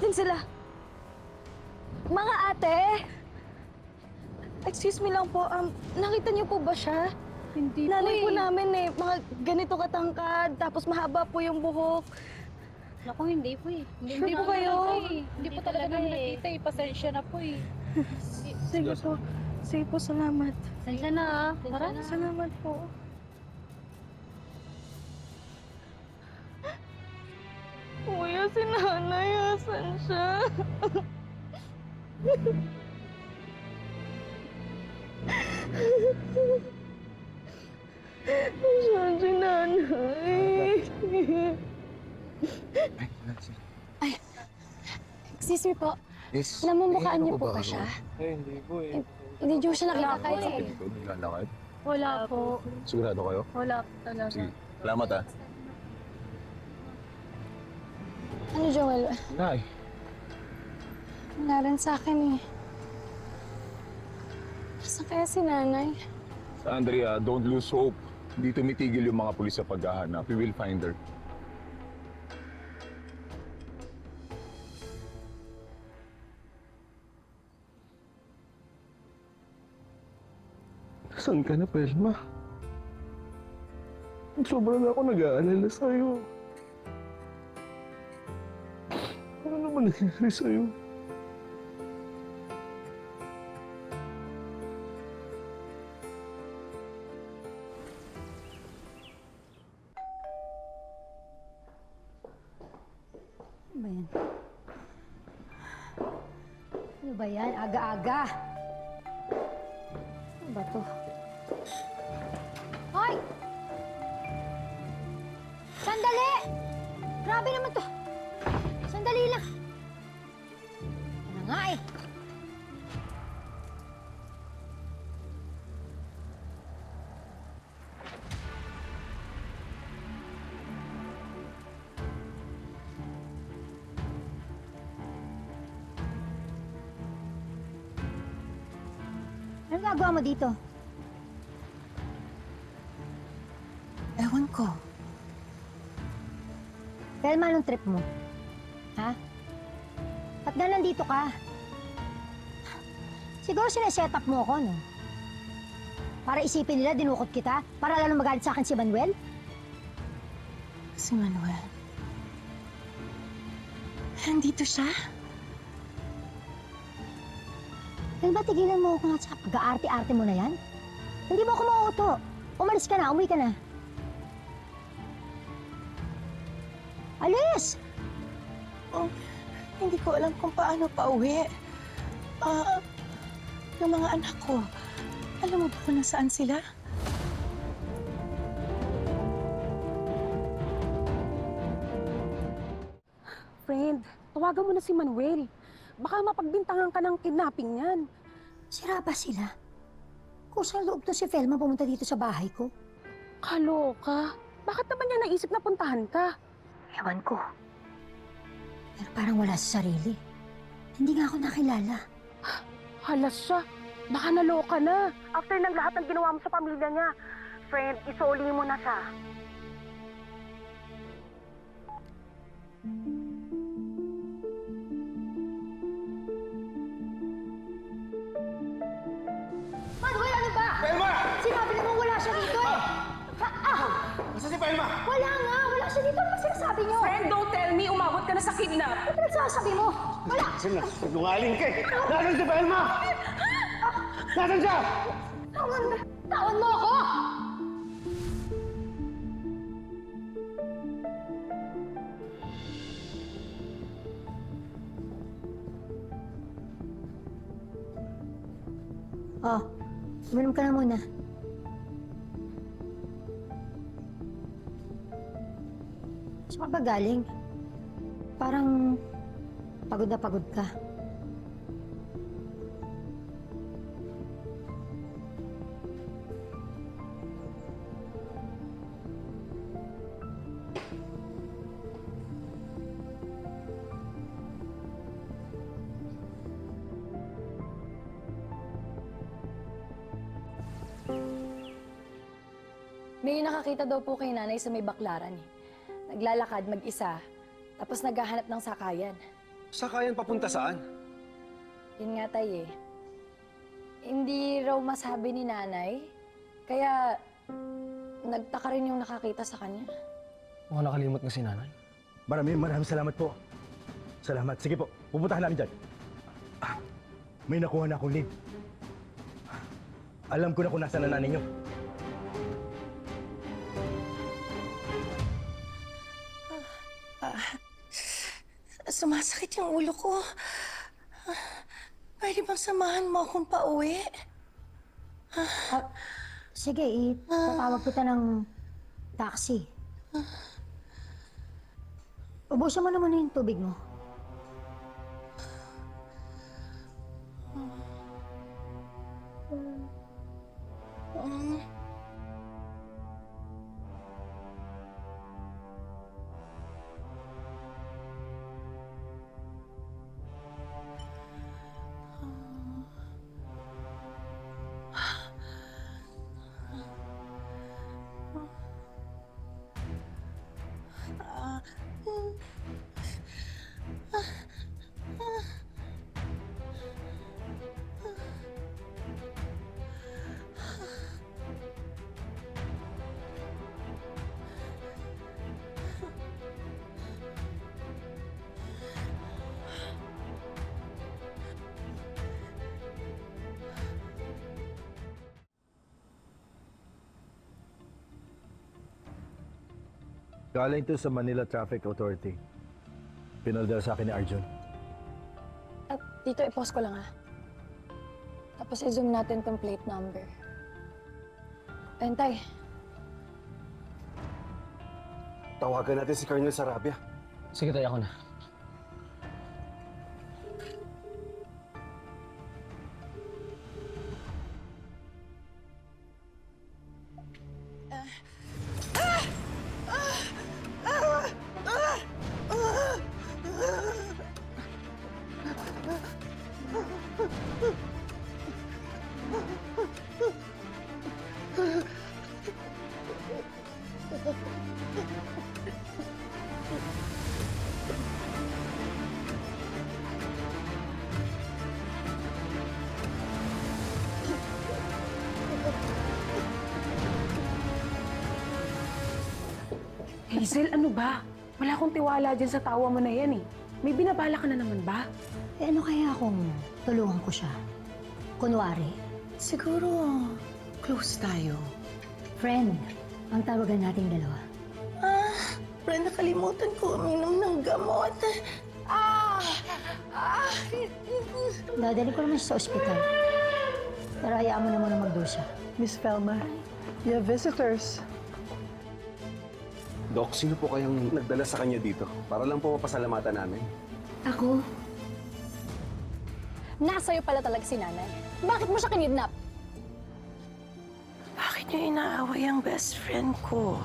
natin sila. Mga ate! Excuse me lang po, nakita niyo po ba siya? Hindi Nanay po po eh. namin eh, mga ganito katangkad, tapos mahaba po yung buhok. Naku, hindi po eh. Sure po kayo? Hindi po talaga namin nakita eh. Pasensya na po eh. Sige po. Sige po, salamat. Pasensya na ah. Tara. Salamat po. Kuya, si nanay, asan siya? Asan si nanay? Excuse me po, Yes. namumukhaan niyo po ba siya? Hindi po eh. Hindi niyo siya nakita Wala kahit po sa... eh. Ito, naglalakad. Wala po. Sigurado kayo? Wala po talaga. Sige. Salamat ah. Ano, Joel? Nay. Wala rin sa akin eh. Saan kaya si nanay? Sa Andrea, don't lose hope. Hindi tumitigil yung mga pulis sa paghahanap. We will find her. Saan ka na, Pelma? Sobrang ako nag-aalala sa'yo. Ano naman nangyari sa'yo? Ano ba yan? Ano ba yan? Aga-aga! Ano ba to? Hoy! Sandali! Grabe naman to! Sandali lang! Ano nga eh? Anong gagawa mo dito? Ewan ko. Velma, anong trip mo? Ha? Ba't na nandito ka? Siguro sineset up mo ako, no? Para isipin nila, dinukot kita? Para lalo magalit sa akin si Manuel? Si Manuel. Nandito siya? Velma, tigilan mo ako nga sa pag-aarte-arte mo na yan. Hindi mo ako mauuto. Umalis ka na, umuwi ka na. Alis! Hindi ko alam kung paano pauwi. Ng mga anak ko. Alam mo ba kung nasaan sila? Friend, tawagan mo na si Manuel. Baka mapagbintangan ka ng kidnapping niyan. Sira ba sila? Kusang loob to si Velma pumunta dito sa bahay ko. Kaloka. Bakit naman niya naisip na puntahan ka? Ewan ko. Pero parang wala sa sarili. Hindi nga ako nakilala. Halas siya. Baka naloka na. After ng lahat ng ginawa mo sa pamilya niya. Friend, isoli mo na siya. Manuel, ano ba? Pelma! Sinabi naman wala siya dito eh. Nasaan si Pelma? Wala nga, wala siya dito. Ano ba sinasabi niyo? Friend, don't tell me umabot ka na sa kidnap. Ano pinagsasabi mo? Wala! Sinungaling ka eh! Nasaan si Pelma? Nasaan siya? Tawan mo ako! Oh, uminom ka na muna. Saan ka ba galing? Parang pagod na pagod ka. May nakakita daw po kay nanay sa may baklaran eh. Naglalakad mag-isa, tapos naghahanap ng sakayan. Saka yan papunta saan? Yun nga, Tay, eh. Hindi raw masabi ni nanay, kaya nagtaka rin yung nakakita sa kanya. Mukhang nakalimot na si nanay. Maraming salamat po. Salamat. Sige po, pupuntahan namin dyan. May nakuha na akong lead. Alam ko na kung nasaan na nanay niyo. Sumasakit yung ulo ko. Pwede bang samahan mo akong pauwi? Sige, itatawag kita ng taxi. Ubusin mo naman yung tubig mo. Galing to sa Manila Traffic Authority. Pinaldala sa akin ni Arjun. At dito, i-pause ko lang, ha. Tapos i-zoom natin tong plate number. Ayun, Tay. Tawagan natin si Colonel Sarabia. Sige tayo, ako na. Hazel, ano ba? Wala akong tiwala dyan sa tawa mo na yan eh. May binabala ka na naman ba? Ano kaya kung tulungan ko siya? Kunwari, Siguro, close tayo. friend, ang tawagan nating dalawa. Friend, nakalimutan ko uminom ng gamot. Dadalhin ko naman siya sa ospital. Pero hayaan mo na muna magdusa. Miss Velma, you have visitors. Doc, sino po kayang nagdala sa kanya dito? Para lang po mapasalamatan namin. Ako? Nasa'yo pala talaga si nanay. Bakit mo siya kinidnap? Bakit niyo inaaway ang best friend ko?